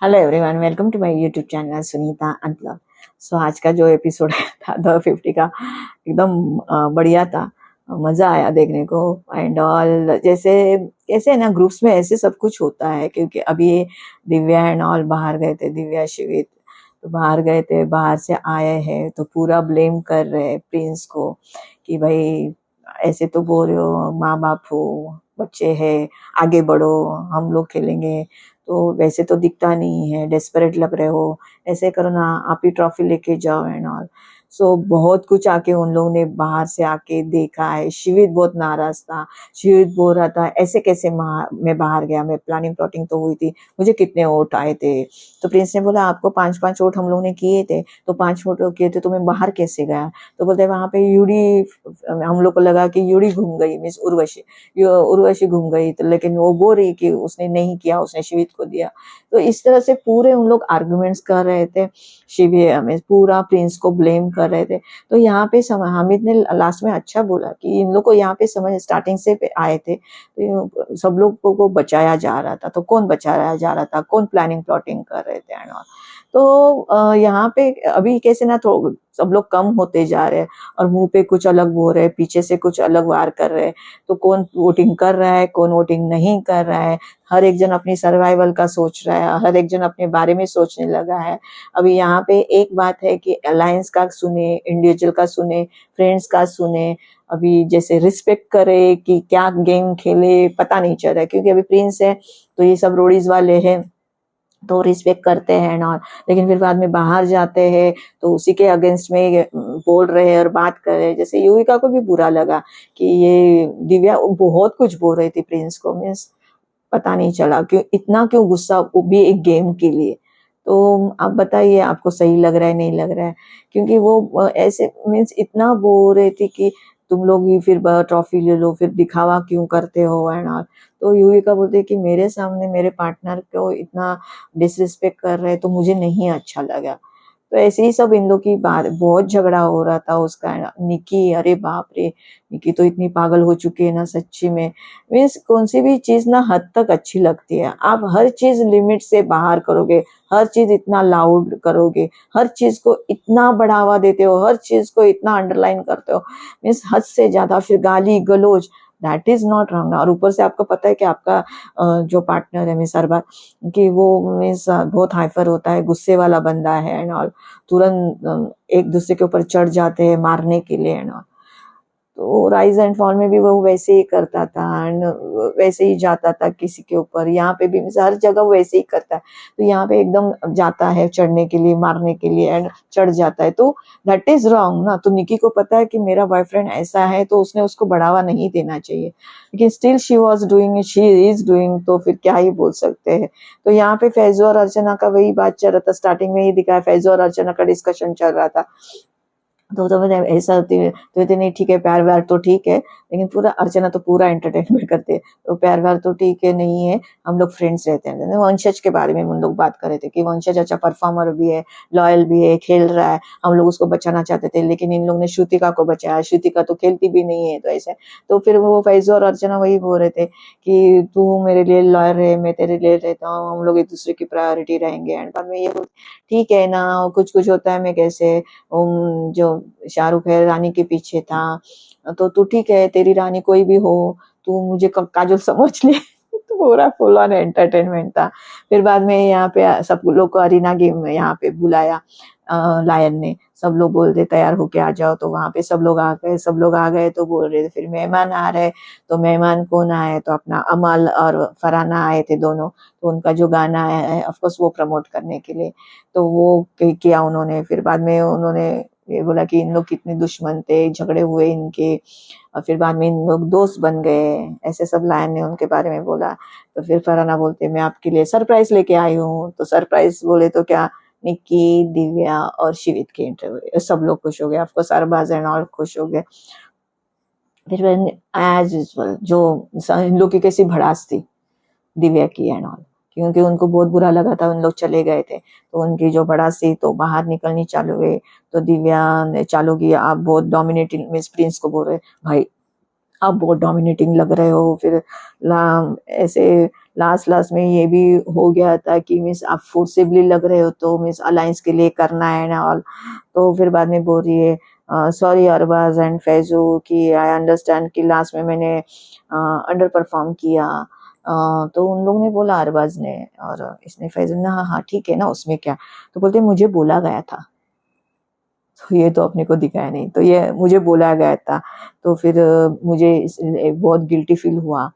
Hello everyone, welcome to my YouTube channel Sunita unplug. So आज का जो एपिसोड था द 50 का एकदम बढ़िया था। मज़ा आया देखने को एंड ऑल। जैसे ऐसे ना ग्रुप्स में ऐसे सब कुछ होता है, क्योंकि अभी दिव्या एंड ऑल बाहर गए थे, दिव्या शिवित तो बाहर गए थे, बाहर से आए हैं तो पूरा ब्लेम कर रहे हैं प्रिंस को कि भाई ऐसे तो बोल रहे हो, माँ बाप हो, बच्चे हैं, आगे बढ़ो, हम लोग खेलेंगे। तो वैसे तो दिखता नहीं है, डेस्परेट लग रहे हो, ऐसे करो ना, आप ही ट्रॉफी लेके जाओ एंड ऑल। सो बहुत कुछ आके उन लोगों ने बाहर से आके देखा है। शिवित बहुत नाराज था। शिवित बोल रहा था ऐसे कैसे मैं बाहर गया, मैं प्लानिंग प्लॉटिंग तो हुई थी, मुझे कितने वोट आए थे। तो प्रिंस ने बोला आपको 5-5 वोट हम लोग ने किए थे, तो 5 वोट किए थे तो मैं बाहर कैसे गया। तो बोलते वहां पे यूडी, हम लोग को लगा कि यूडी घूम गई, मीन्स उर्वशी, उर्वशी घूम गई, तो लेकिन वो बोल रही कि उसने नहीं किया, उसने शिवित को दिया। तो इस तरह से पूरे उन लोग आर्गुमेंट्स कर रहे थे, शिविर में पूरा प्रिंस को ब्लेम कर रहे थे। तो यहाँ पे हामिद ने लास्ट में अच्छा बोला कि इन लोग को यहाँ पे समझ, स्टार्टिंग से आए थे तो सब लोग को बचाया जा रहा था, तो कौन बचाया जा रहा था, कौन प्लानिंग प्लॉटिंग कर रहे थे एंड ऑल। तो यहाँ पे अभी कैसे ना, तो सब लोग कम होते जा रहे हैं और मुंह पे कुछ अलग बोल रहे हैं, पीछे से कुछ अलग वार कर रहे हैं। तो कौन वोटिंग कर रहा है, कौन वोटिंग नहीं कर रहा है, हर एक जन अपनी सर्वाइवल का सोच रहा है, हर एक जन अपने बारे में सोचने लगा है। अभी यहाँ पे एक बात है कि अलायंस का सुने, इंडिविजुअल का सुने, फ्रेंड्स का सुने, अभी जैसे रिस्पेक्ट करे कि क्या गेम खेले पता नहीं चल रहा है, क्योंकि अभी प्रिंस है तो ये सब रोडीज वाले हैं तो रिस्पेक्ट करते हैं और, लेकिन फिर बाद में बाहर जाते हैं तो उसी के अगेंस्ट में बोल रहे हैं और बात कर रहे हैं। जैसे युविका को भी बुरा लगा कि ये दिव्या बहुत कुछ बोल रही थी प्रिंस को, मीन्स पता नहीं चला क्यों इतना, क्यों गुस्सा, वो भी एक गेम के लिए। तो आप बताइए आपको सही लग रहा है नहीं लग रहा है, क्योंकि वो ऐसे मीन्स इतना बोल रही थी कि तुम लोग ही फिर ट्रॉफी ले लो, फिर दिखावा क्यों करते हो एंड ऑल। तो युविका बोलते कि मेरे सामने मेरे पार्टनर को इतना डिसरिस्पेक्ट कर रहे हैं तो मुझे नहीं अच्छा लगा। तो ऐसे ही सब इन लोग की बात, बहुत झगड़ा हो रहा था उसका। निकी, अरे बाप रे, निकी तो इतनी पागल हो चुकी है ना सच्ची में। मीन्स कौन सी भी चीज ना हद तक अच्छी लगती है, आप हर चीज लिमिट से बाहर करोगे, हर चीज इतना लाउड करोगे, हर चीज को इतना बढ़ावा देते हो, हर चीज को इतना अंडरलाइन करते हो, मीन्स हद से ज्यादा, फिर गाली गलौज, दैट इज नॉट रॉन्ग। और ऊपर से आपको पता है कि आपका जो पार्टनर है मिस अरबाज, कि वो मीन्स बहुत हाइपर होता है, गुस्से वाला बंदा है एंड ऑल, तुरंत एक दूसरे के ऊपर चढ़ जाते हैं मारने के लिए एंड ऑल। तो राइज एंड फॉल में भी वो वैसे ही करता था एंड वैसे ही जाता था किसी के ऊपर, यहाँ पे भी हर जगह वो वैसे ही करता है। तो यहाँ पे एकदम जाता है चढ़ने के लिए, मारने के लिए एंड चढ़ जाता है, तो दैट इज रॉन्ग ना। तो निकी को पता है कि मेरा बॉयफ्रेंड ऐसा है, तो उसने उसको बढ़ावा नहीं देना चाहिए, लेकिन still she was doing, she is doing, तो फिर क्या ही बोल सकते हैं। तो यहाँ पे फैजू और अर्चना का वही बात चल रहा था, स्टार्टिंग में ही दिखाया फैजू और अर्चना का डिस्कशन चल रहा था। तो मैंने ऐसा होती है तो कहते नहीं ठीक है, प्यार व्यार तो ठीक है, लेकिन पूरा अर्चना तो पूरा एंटरटेनमेंट करते हैं, तो प्यार व्यार तो ठीक है, नहीं है, हम लोग फ्रेंड्स रहते हैं। वंशज के बारे में हम लोग बात कर रहे थे कि वंशज अच्छा परफॉर्मर भी है, लॉयल भी है, खेल रहा है, हम लोग उसको बचाना चाहते थे, लेकिन इन लोग ने श्रुतिका को बचाया, श्रुतिका तो खेलती भी नहीं है, तो ऐसे। तो फिर वो फैजू और अर्चना वही बोल रहे थे कि तू मेरे लिए लॉयल है, मैं तेरे लिए रहता हूँ, हम लोग एक दूसरे की प्रायोरिटी रहेंगे एंड बाद में ये ठीक है ना, कुछ कुछ होता है, मैं कैसे जो शाहरुख है रानी के पीछे था, तो तू ठीक है, तेरी रानी कोई भी हो, तू मुझे काजल समझ ले। तो पूरा फुल ऑन एंटरटेनमेंट था। फिर बाद में यहाँ पे सब लोग को अरीना गेम में यहाँ पे बुलाया लायन ने, सब लोग बोल दे तैयार होके आ जाओ, तो वहां पे सब लोग आ गए, सब लोग आ गए तो बोल रहे थे फिर मेहमान आ रहे। तो मेहमान कौन आए, तो अपना अमल और फराना आए थे दोनों, तो उनका जो गाना है ऑफकोर्स वो प्रमोट करने के लिए, तो वो किया उन्होंने। फिर बाद में उन्होंने ये बोला कि इन लोग कितने दुश्मन थे, झगड़े हुए इनके, और फिर बाद में इन लोग दोस्त बन गए, ऐसे सब लायन ने उनके बारे में बोला। तो फिर फरहाना बोलते मैं आपके लिए सरप्राइज लेके आई हूँ, तो सरप्राइज बोले तो क्या, निक्की, दिव्या और शिवित के इंटरव्यू, सब लोग खुश हो गए, ऑफकोर्स अरबाज एंड ऑल खुश हो गए। फिर एज यूजुअल जो इन लोग की कैसी भड़ास थी दिव्या की एंड ऑल, क्योंकि उनको बहुत बुरा लगा था, उन लोग चले गए थे, तो उनकी जो बड़ा सी तो बाहर निकलनी चालू हुई। तो दिव्या ने चालू किया, आप बहुत डोमिनेटिंग, मिस प्रिंस को बोल रहे भाई आप बहुत डोमिनेटिंग लग रहे हो, फिर ऐसे लास्ट लास्ट में ये भी हो गया था कि मीन्स आप फोर्सेबली लग रहे हो तो मीन्स अलायंस के लिए करना है ना ऑल। तो फिर बाद में बोल रही है सॉरी अरबाज एंड फैजू कि आई अंडरस्टैंड कि लास्ट में मैंने अंडर परफॉर्म किया। तो उन लोगों ने बोला अरबाज ने, और इसने फैजू ने हाँ हाँ ठीक है ना उसमें क्या। तो बोलते मुझे बोला गया था, तो ये तो अपने को दिखाया नहीं, तो ये मुझे बोला गया था। तो फिर मुझे बहुत गिल्टी फील हुआ।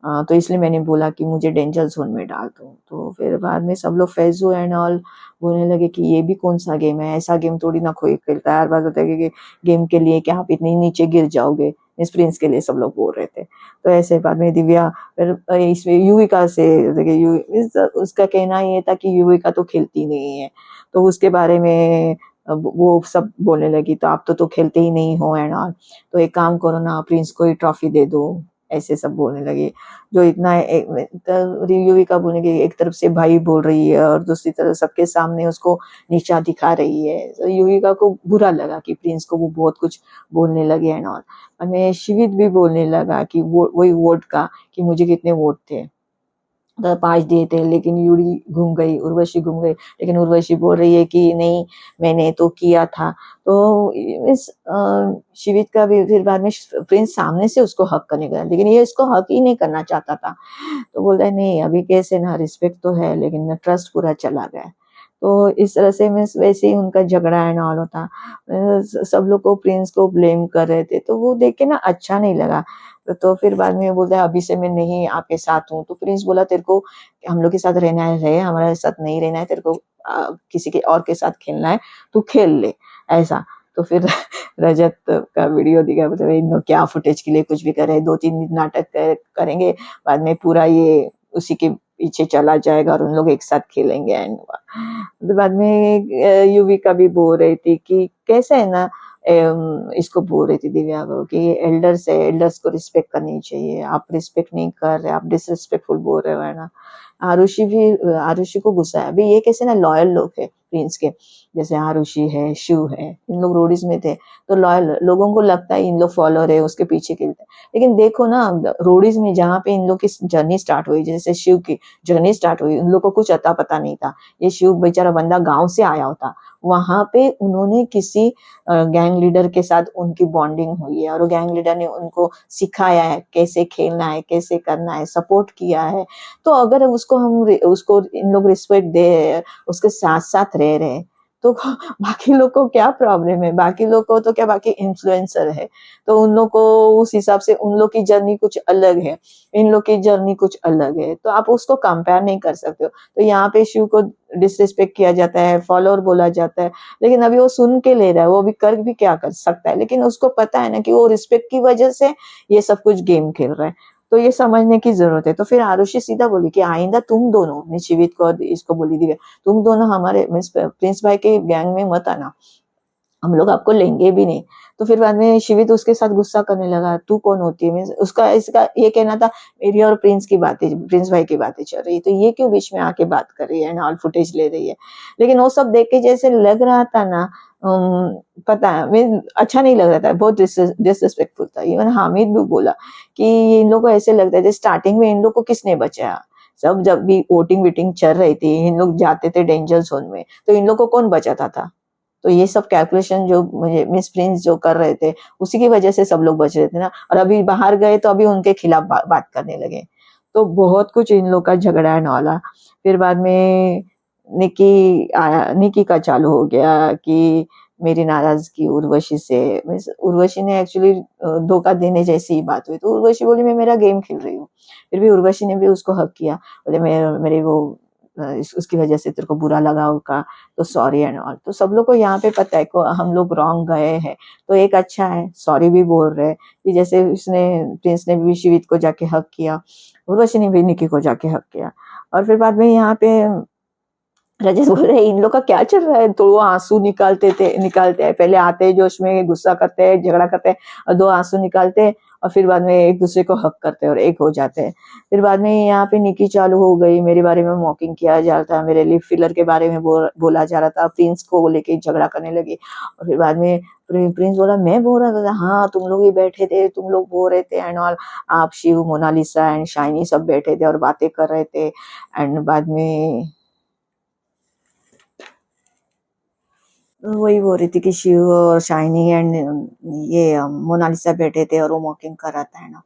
तो इसलिए मैंने बोला कि मुझे डेंजर जोन में डाल दो। तो फिर बाद में सब लोग फैजू एंड ऑल बोलने लगे कि ये भी कौन सा गेम है, ऐसा गेम थोड़ी ना कोई खेलता है। हर बात होता है कि गेम के लिए क्या आप इतनी नीचे गिर जाओगे, मिस प्रिंस के लिए सब लोग बोल रहे थे। तो ऐसे बाद में दिव्या फिर इसमें युविका से देखिए उसका कहना ये था कि युविका तो खेलती नहीं है, तो उसके बारे में अब वो सब बोलने लगी तो आप तो खेलते ही नहीं हो एंड ऑल, तो एक काम करो ना प्रिंस को ही ट्रॉफी दे दो, ऐसे सब बोलने लगी। जो इतना युविका बोलने की एक तरफ से भाई बोल रही है और दूसरी तरफ सबके सामने उसको नीचा दिखा रही है, तो युविका को बुरा लगा कि प्रिंस को वो बहुत कुछ बोलने लगे एंड ऑल। हमें शिवित भी बोलने लगा कि वो वही वोट का कि मुझे कितने वोट थे, तो 5 दिए थे, लेकिन यूरी घूम गई, उर्वशी घूम गई, लेकिन उर्वशी बोल रही है कि नहीं मैंने तो किया था। तो इस शिवित का भी फिर बाद में प्रिंस सामने से उसको हक करने गया, लेकिन ये इसको हक ही नहीं करना चाहता था। तो बोलता है नहीं अभी कैसे ना, रिस्पेक्ट तो है लेकिन ना ट्रस्ट पूरा चला गया। तो इस तरह से मीन्स वैसे ही उनका झगड़ा एंड ऑल होता। सब लोग को प्रिंस को ब्लेम कर रहे थे, तो वो देख के ना अच्छा नहीं लगा। तो फिर बाद में बोलता है अभी से मैं नहीं आपके साथ हूँ। तो प्रिंस बोला तेरे को हम लोग के साथ रहना है रहे, हमारे साथ नहीं रहना है, तेरे को किसी के और के साथ खेलना है तू खेल ले ऐसा। तो फिर रजत का वीडियो दिखा, मतलब इन लोग क्या फुटेज के लिए कुछ भी करे, 2-3 दिन नाटक करेंगे, बाद में पूरा ये उसी के पीछे चला जाएगा और उन लोग एक साथ खेलेंगे एंड बाद में युविका भी बोल रही थी कि कैसे है ना, इसको बोल रही थी दिव्या को कि एल्डर्स है, एल्डर्स को रिस्पेक्ट करनी चाहिए, आप रिस्पेक्ट नहीं कर रहे, आप डिसरिस्पेक्टफुल बोल रहे हो है ना। आरुषि को गुस्सा है, अभी ये कैसे ना लॉयल लोग है प्रिंस के, जैसे आरुषि है, शिव है, इन लोग रोडीज में थे तो लॉयल लोगों को लगता है इन लोग फॉलोअर है उसके पीछे खेलते हैं। लेकिन देखो ना रोडीज में जहाँ पे इन लोग की जर्नी स्टार्ट हुई, जैसे शिव की जर्नी स्टार्ट हुई, उन लोग को कुछ अता पता नहीं था, ये शिव बेचारा बंदा गांव से आया होता, वहां पे उन्होंने किसी गैंग लीडर के साथ उनकी बॉन्डिंग हुई है और गैंग लीडर ने उनको सिखाया है कैसे खेलना है, कैसे करना है, सपोर्ट किया है। तो अगर उसको इन लोग रिस्पेक्ट दे, उसके साथ साथ रह रहे, तो बाकी लोग को क्या प्रॉब्लम है, बाकी लोग को तो क्या, बाकी इन्फ्लुएंसर है तो उन लोग को उस हिसाब से उन लोग की जर्नी कुछ अलग है, इन लोग की जर्नी कुछ अलग है, तो आप उसको कंपेयर नहीं कर सकते हो। तो यहाँ पे शिव को डिसरिस्पेक्ट किया जाता है, फॉलोअर बोला जाता है, लेकिन अभी वो सुन के ले रहा है, वो अभी कर भी क्या कर सकता है, लेकिन उसको पता है ना कि वो रिस्पेक्ट की वजह से ये सब कुछ गेम खेल रहा है, तो ये समझने की जरूरत है। तो फिर आरुषि सीधा बोली कि आइंदा तुम दोनों, शिवित को और इसको बोली थी, तुम दोनों हमारे प्रिंस भाई के गैंग में मत आना, हम लोग आपको लेंगे भी नहीं। तो फिर बाद में शिवित उसके साथ गुस्सा करने लगा, तू कौन होती है, मीन्स उसका इसका ये कहना था मेरी और प्रिंस की बातें, प्रिंस भाई की बातें चल रही है, तो ये क्यों बीच में आके बात कर रही है, ऑल फुटेज ले रही है। लेकिन वो सब देख के जैसे लग रहा था ना, पता है मीन अच्छा नहीं लग रहा था, बहुत डिसरिस्पेक्टफुल था। इवन हामिद भी बोला कि इन लोग को ऐसे लगता है स्टार्टिंग में इन लोग को किसने बचाया, सब जब भी वोटिंग वीटिंग चल रही थी इन लोग जाते थे डेंजर जोन में, तो इन लोग को कौन बचाता था। तो ये सब कैलकुलेशन जो मुझे मिस प्रिंस जो कर रहे थे उसी की वजह से सब लोग बच रहे थे ना, और अभी बाहर गए तो अभी उनके खिलाफ बात करने लगे। तो बहुत कुछ इन लोग का झगड़ा है वाला। फिर बाद में निकी आया, निकी का चालू हो गया कि मेरी नाराजगी उर्वशी से, उर्वशी ने एक्चुअली धोखा देने जैसी ही बात हुई, तो उर्वशी बोली मैं मेरा गेम खेल रही हूँ, फिर भी उर्वशी ने भी उसको हक किया, बोले मेरे वो उसकी वजह से तेरे को बुरा लगा होगा तो सॉरी एंड ऑल। तो सब लोग को यहाँ पे पता है को हम लोग रॉन्ग गए हैं, तो एक अच्छा है सॉरी भी बोल रहे हैं कि जैसे उसने प्रिंस ने भी शिवित को जाके हक किया, उर्वशी ने भी निकी को जाके हक किया। और फिर बाद में यहाँ पे रजत बोल रहे इन लोग का क्या चल रहा है, तो वो आंसू निकालते हैं, पहले आते हैं जोश में गुस्सा करते हैं, झगड़ा करते हैं और 2 आंसू निकालते हैं और फिर बाद में एक दूसरे को हक करते हैं और एक हो जाते हैं। फिर बाद में यहाँ पे निकी चालू हो गई, मेरे बारे में मॉकिंग किया जा रहा था, मेरे लिप फिलर के बारे में बोला जा रहा था, प्रिंस को लेके झगड़ा करने लगी। और फिर बाद में प्रिंस बोला मैं बोल रहा था, हाँ तुम लोग ही बैठे थे, तुम लोग बोल रहे थे एंड ऑल, आप शिव मोनालिसा एंड शाइनी सब बैठे थे और बातें कर रहे थे। एंड बाद में वही बोल रही थी कि शिव और शाइनी एंड ये मोनालिसा बैठे थे और वो मॉकिंग कर रहा था, है ना।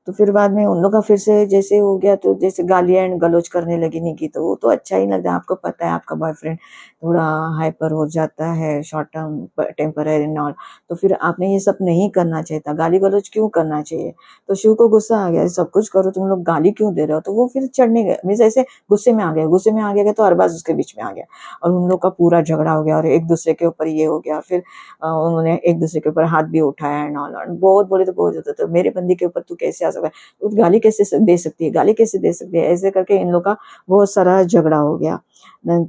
तो फिर बाद में उन लोग का फिर से जैसे हो गया, तो जैसे गालियां एंड गलौज करने लगी निकी, तो वो तो अच्छा ही लगता है। आपको पता है आपका बॉयफ्रेंड थोड़ा हाइपर हो जाता है, short term temporary and all, तो फिर आपने ये सब नहीं करना चाहिए था, गाली गलौज क्यों करना चाहिए। तो शिव को गुस्सा आ गया, सब कुछ करो तुम लोग, गाली क्यों दे रहे हो। तो वो फिर चढ़ने गए, मीन्स ऐसे गुस्से में आ गया, तो अरबाज उसके बीच में आ गया और उन लोग का पूरा झगड़ा हो गया और एक दूसरे के ऊपर ये हो गया। फिर उन्होंने एक दूसरे के ऊपर हाथ भी उठाया एंड ऑल, बहुत बोले तो बहुत होता, तो मेरे बंदी के ऊपर तू कैसे आ सकता है, तो गाली कैसे दे सकती है, गाली कैसे दे सकती है, ऐसे करके इन लोग का बहुत सारा झगड़ा हो गया।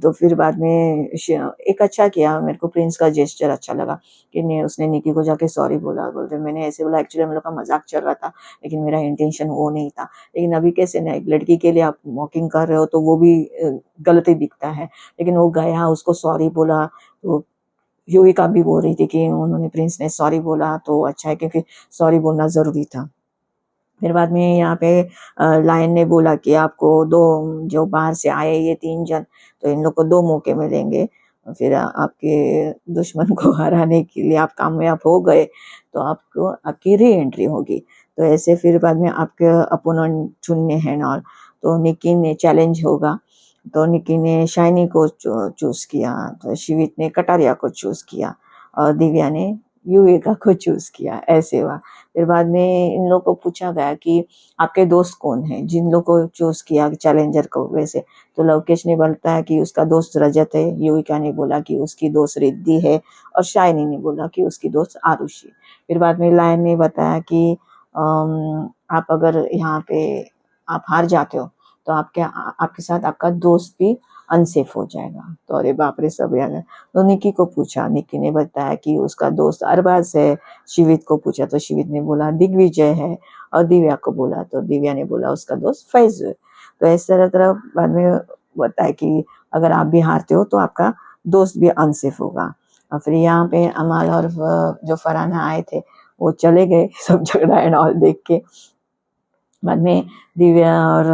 तो फिर बाद में एक अच्छा किया, मेरे को प्रिंस का जेस्चर अच्छा लगा कि उसने निकी को जाके सॉरी बोला। बोलते मैंने ऐसे बोला, एक्चुअली हम लोग का मजाक चल रहा था, लेकिन मेरा इंटेंशन वो नहीं था। लेकिन अभी कैसे ना, एक लड़की के लिए आप मॉकिंग कर रहे हो तो वो भी गलत ही दिखता है। लेकिन वो गया, उसको सॉरी बोला, तो युविका भी बोल रही थी कि उन्होंने प्रिंस ने सॉरी बोला तो अच्छा है, क्योंकि सॉरी बोलना जरूरी था। फिर बाद में यहाँ पे लायन ने बोला कि आपको दो, जो बाहर से आए ये 3 जन, तो इन लोग को 2 मौके मिलेंगे, फिर आपके दुश्मन को हराने के लिए आप कामयाब हो गए तो आपको आपकी री एंट्री होगी। तो ऐसे फिर बाद में आपके अपोनेंट चुनने हैं ना, तो निकी ने चैलेंज होगा, तो निकी ने शाइनी को चूज किया, तो शिवित ने कटारिया को चूज किया और दिव्या ने युविका को चूज किया, ऐसे हुआ। फिर बाद में इन लोग को पूछा गया कि आपके दोस्त कौन हैं, जिन लोग को चूज किया चैलेंजर को। वैसे तो लवकेश ने बताया कि उसका दोस्त रजत है, युविका ने बोला कि उसकी दोस्त रिद्धि है और शाइनी ने बोला कि उसकी दोस्त आरुषि। फिर बाद में लायन ने बताया कि आप अगर यहाँ पे आप हार जाते हो तो आपके साथ आपका दोस्त भी अनसेफ हो जाएगा। तो अरे बाप रे, सब याद है। तो निकी को पूछा, निकी ने बताया कि उसका दोस्त अरबाज है। शिवित को पूछा तो शिवित ने बोला दिग्विजय है, और दिव्या को बोला तो दिव्या ने बोला उसका दोस्त फैज है। तो इस तरह बाद में बताया कि अगर आप भी हारते हो तो आपका दोस्त भी अनसेफ होगा। और फिर यहाँ पे अमाल और जो फरहाना आए थे वो चले गए सब झगड़ा एंड ऑल देख के। बाद में दिव्या और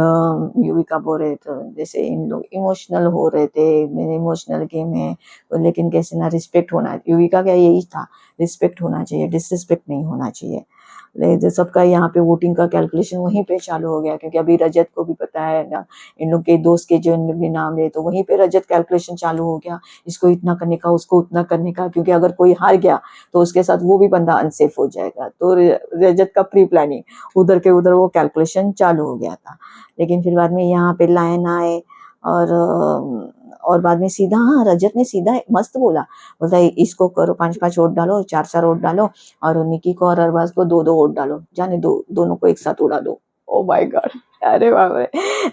युविका बोल रहे थे, जैसे इन लोग इमोशनल हो रहे थे, मेरे इमोशनल गेम है, लेकिन कैसे ना रिस्पेक्ट होना, युविका का यही था, रिस्पेक्ट होना चाहिए, डिसरिस्पेक्ट नहीं होना चाहिए। लेकिन सबका यहाँ पे वोटिंग का कैलकुलेशन वहीं पे चालू हो गया, क्योंकि अभी रजत को भी पता है ना, इन लोग के दोस्त के जो भी नाम है, तो वहीं पे रजत कैलकुलेशन चालू हो गया, इसको इतना करने का, उसको उतना करने का, क्योंकि अगर कोई हार गया तो उसके साथ वो भी बंदा अनसेफ हो जाएगा। तो रजत का प्री प्लानिंग उधर के उधर वो कैलकुलेशन चालू हो गया था। लेकिन फिर बाद में यहाँ पे लायन आए और बाद में सीधा, हाँ रजत ने सीधा मस्त बोलता है इसको करो 5-5 वोट डालो, 4-4 वोट डालो, और निकी को और अरबाज को 2-2 वोट डालो, जाने दो, दोनों को एक साथ उड़ा दो। ओ माय गॉड, अरे बाप रे,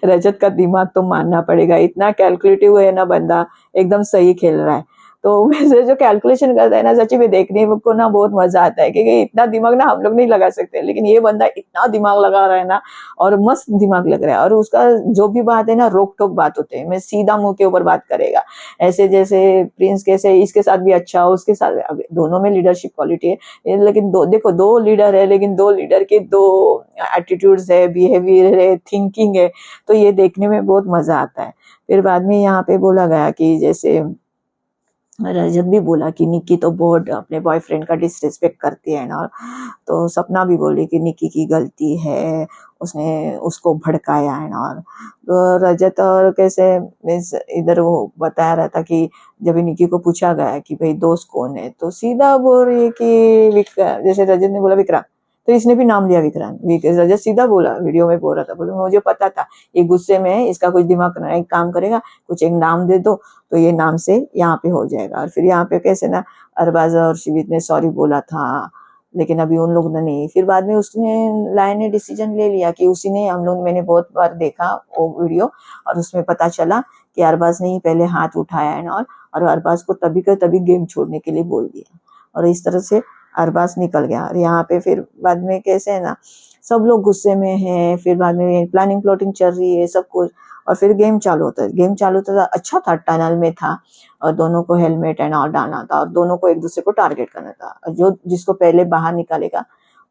रजत का दिमाग तो मानना पड़ेगा, इतना कैलकुलेटिव है ना बंदा, एकदम सही खेल रहा है। तो वैसे जो कैलकुलेशन करता है ना, सच्ची में देखने को ना बहुत मजा आता है, क्योंकि इतना दिमाग ना हम लोग नहीं लगा सकते, लेकिन ये बंदा इतना दिमाग लगा रहा है ना, और मस्त दिमाग लग रहा है। और उसका जो भी बात है ना, रोक टोक बात होते हैं, मैं सीधा मुंह के ऊपर बात करेगा, ऐसे जैसे प्रिंस कैसे इसके साथ भी अच्छा, उसके साथ, दोनों में लीडरशिप क्वालिटी है, लेकिन देखो 2 लीडर है, लेकिन 2 लीडर के 2 एटीट्यूड्स है, बिहेवियर है, थिंकिंग है, तो ये देखने में बहुत मजा आता है। फिर बाद में यहाँ पे बोला गया कि जैसे रजत भी बोला कि निक्की तो बहुत अपने बॉयफ्रेंड का डिसरिस्पेक्ट करती है ना, तो सपना भी बोली कि निक्की की गलती है, उसने उसको भड़काया है ना। और तो रजत और कैसे मीन्स इधर वो बताया रहा था कि जब निक्की को पूछा गया कि भाई दोस्त कौन है, तो सीधा बोल रही है कि विक्रांत, जैसे रजत ने बोला विक्रांत, तो इसने भी नाम लिया विक्रांत। रजत सीधा बोला, वीडियो में बोल रहा था, बोला मुझे पता था ये गुस्से में है, इसका कुछ दिमाग नहीं काम करेगा, कुछ एक नाम दे दो तो ये नाम से यहाँ पे हो जाएगा। और फिर यहाँ पे कैसे ना अरबाज और शिवित ने सॉरी बोला था, लेकिन अभी उन लोगों ने नहीं। फिर बाद में उसने लायन ने डिसीजन ले लिया कि उसी ने, हम लोग मैंने बहुत बार देखा वो वीडियो, और उसमें पता चला कि अरबाज ने ही पहले हाथ उठाया है और अरबाज को तभी का तभी गेम छोड़ने के लिए बोल दिया, और इस तरह से अरबाज निकल गया। और यहाँ पे फिर बाद में कैसे है ना, सब लोग गुस्से में हैं, फिर बाद में प्लानिंग प्लॉटिंग चल रही है सब कुछ, और फिर गेम चालू होता है। गेम चालू होता था, अच्छा था, टनल में था, और दोनों को हेलमेट एंड ऑल डालना था, और दोनों को एक दूसरे को टारगेट करना था, और जो जिसको पहले बाहर निकालेगा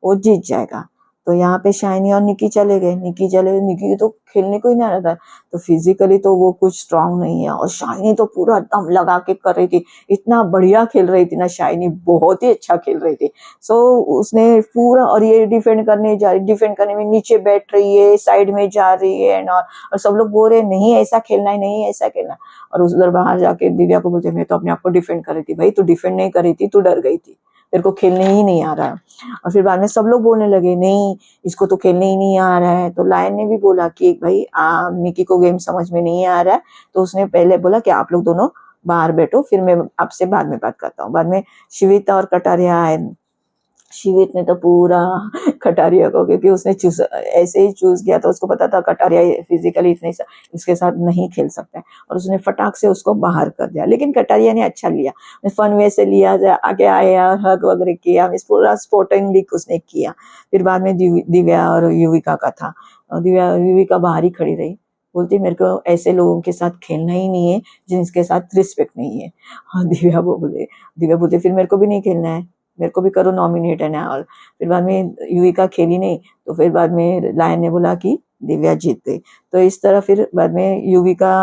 वो जीत जाएगा। तो यहाँ पे शाइनी और निकी चले गए। निकी तो खेलने को ही नहीं आ रहा था, तो फिजिकली तो वो कुछ स्ट्रांग नहीं है, और शाइनी तो पूरा दम लगा के कर रही थी, इतना बढ़िया खेल रही थी ना शाइनी, बहुत ही अच्छा खेल रही थी। सो उसने पूरा, और ये डिफेंड करने में नीचे बैठ रही है, साइड में जा रही है एंड और सब लोग बोल रहे नहीं ऐसा खेलना है, नहीं ऐसा खेलना। और उधर बाहर जाके दिव्या को बोलते मैं तो अपने आप को डिफेंड कर रही थी। भाई तू डिफेंड नहीं कर रही थी, तू डर गई थी, तेरे को खेलने ही नहीं आ रहा। और फिर बाद में सब लोग बोलने लगे नहीं इसको तो खेलने ही नहीं आ रहा है। तो लायन ने भी बोला कि भाई निकी को गेम समझ में नहीं आ रहा है, तो उसने पहले बोला कि आप लोग दोनों बाहर बैठो, फिर मैं आपसे बाद में बात करता हूँ। बाद में शिविता और कटारिया आए। शिवित ने तो पूरा कटारिया को, क्योंकि उसने ऐसे ही चूज किया था, उसको पता था कटारिया फिजिकली इतने इसके साथ नहीं खेल सकता है, और उसने फटाक से उसको बाहर कर दिया। लेकिन कटारिया ने अच्छा लिया, फन वे से लिया, आगे आया, हग वगैरह किया, पूरा स्पोर्टिंग लीग उसने किया। फिर बाद में दिव्या और युविका का था। युविका बाहर ही खड़ी रही, बोलती मेरे को ऐसे लोगों के साथ खेलना ही नहीं है जिनके साथ रिस्पेक्ट नहीं है। हाँ दिव्या बोलते फिर मेरे को भी नहीं खेलना है, मेरे को भी करो नॉमिनेट है ना। और फिर बाद में युविका खेली नहीं, तो फिर बाद में लायन ने बोला कि दिव्या जीत गई। तो इस तरह फिर बाद में युविका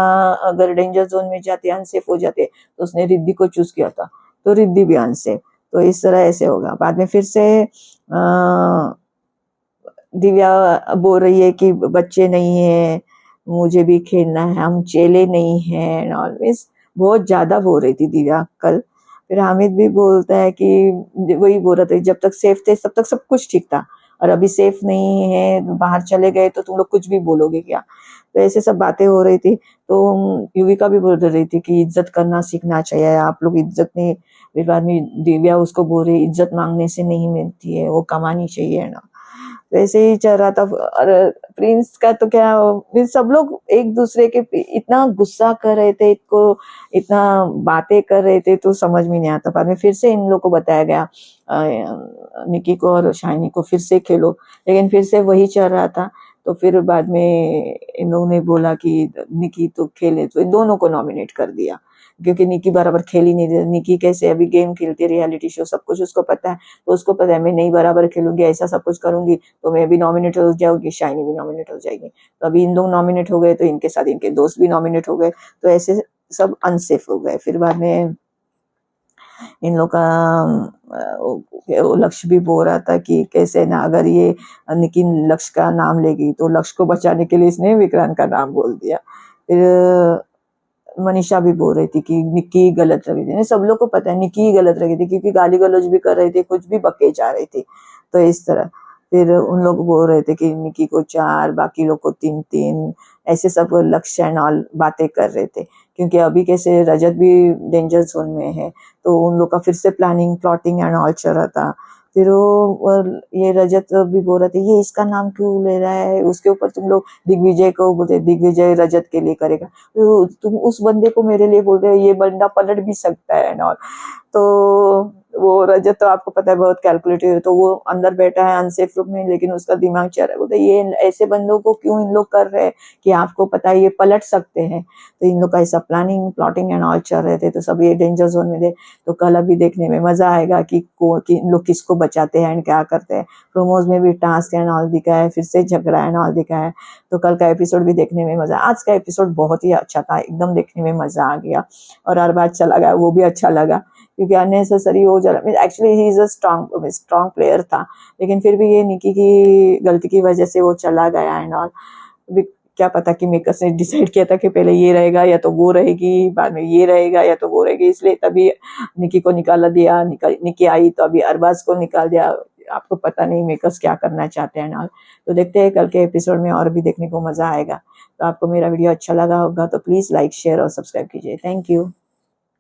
अगर डेंजर जोन में जाते, अनसेफ हो जाते, तो उसने रिद्धि को चूज किया था, तो रिद्धि भी अनसेफ। तो इस तरह ऐसे होगा। बाद में फिर से दिव्या बोल रही है कि बच्चे नहीं है, मुझे भी खेलना है, हम चेले नहीं है, ऑलवेज बहुत ज्यादा बोल रही थी दिव्या कल। फिर हामिद भी बोलता है कि वही बोल रहा था, जब तक सेफ थे तब तक सब कुछ ठीक था, और अभी सेफ नहीं है, बाहर चले गए तो तुम लोग कुछ भी बोलोगे क्या। तो ऐसे सब बातें हो रही थी। तो युविका भी बोल रही थी कि इज्जत करना सीखना चाहिए, आप लोग इज्जत नहीं। फिर बाद में दिव्या उसको बोल रही इज्जत मांगने से नहीं मिलती है, वो कमानी चाहिए ना। वैसे ही चल रहा था। और प्रिंस का तो क्या, सब लोग एक दूसरे के इतना गुस्सा कर रहे थे, इतना बातें कर रहे थे, तो समझ में नहीं आता। बाद में फिर से इन लोगों को बताया गया, निकी को और शाइनी को फिर से खेलो, लेकिन फिर से वही चल रहा था। तो फिर बाद में इन लोगों ने बोला कि निकी तो खेले, तो इन दोनों को नॉमिनेट कर दिया, क्योंकि निकी बराबर खेल ही नहीं रही। निकी कैसे अभी गेम खेलती है, रियलिटी शो, सब कुछ उसको पता है, तो उसको पता है मैं नहीं बराबर खेलूंगी, ऐसा सब कुछ करूंगी तो मैं भी नॉमिनेट हो जाऊंगी, शाइनी भी नॉमिनेट हो जाएगी। तो अभी इन लोग नॉमिनेट हो गए, तो इनके साथ इनके दोस्त भी नॉमिनेट हो गए, तो ऐसे सब अनसेफ हो गए। फिर बाद में इन लोग का लक्ष्य भी बोल रहा था कि कैसे ना, अगर ये निकी लक्ष्य का नाम लेगी तो लक्ष्य को बचाने के लिए इसने विक्रांत का नाम बोल दिया। फिर मनीषा भी बोल रही थी कि निक्की गलत रही थी, सब लोग को पता है निक्की ही गलत रही थी, क्योंकि गाली गलौज भी कर रही थी, कुछ भी बके जा रही थी। तो इस तरह फिर उन लोग बोल रहे थे कि निक्की को 4, बाकी लोग को 3-3, ऐसे सब लक्ष्य एंड ऑल बातें कर रहे थे। क्योंकि अभी कैसे रजत भी डेंजर जोन में है, तो उन लोग का फिर से प्लानिंग प्लॉटिंग एंड ऑल चल रहा था। फिर वो ये रजत भी बोल रहे थे ये इसका नाम क्यों ले रहा है, उसके ऊपर तुम लोग दिग्विजय को बोलते, दिग्विजय रजत के लिए करेगा, तो तुम उस बंदे को मेरे लिए बोल रहे हो, ये बंदा पलट भी सकता है एंड ऑल। तो वो रजत तो आपको पता है बहुत कैलकुलेटिव है, तो वो अंदर बैठा है अनसेफ रूम में, लेकिन उसका दिमाग चल रहा है, बोलते ये ऐसे बंदों को क्यों इन लोग कर रहे हैं कि आपको पता है ये पलट सकते हैं। तो इन लोग का ऐसा प्लानिंग प्लॉटिंग एंड ऑल चल रहे थे, तो सब ये डेंजर जोन में थे। तो कल अभी देखने में मजा आएगा कि इन लोग किसको बचाते हैं एंड क्या करते हैं। प्रोमोज में भी टास्क एंड ऑल दिखा है, फिर से झगड़ा एंड ऑल दिखा है, तो कल का एपिसोड भी देखने में मजा। आज का एपिसोड बहुत ही अच्छा था, एकदम देखने में मजा आ गया, और हर बात चला गया वो भी अच्छा लगा, क्योंकि अननेसेसरी हो जा रहा, actually he is a strong player था, लेकिन फिर भी ये निकी की गलती की वजह से वो चला गया एंड ऑल। क्या पता कि मेकर्स ने डिसाइड किया था कि पहले ये रहेगा या तो वो रहेगी, बाद में ये रहेगा या तो वो रहेगी, इसलिए तभी निकी को निकाला दिया। निकी आई तो अभी अरबाज को निकाल दिया। आपको पता नहीं मेकर्स क्या करना चाहते हैं ना। तो देखते हैं कल के एपिसोड में, और भी देखने को मजा आएगा। तो आपको मेरा वीडियो अच्छा लगा होगा तो प्लीज लाइक शेयर और सब्सक्राइब कीजिए। Thank you.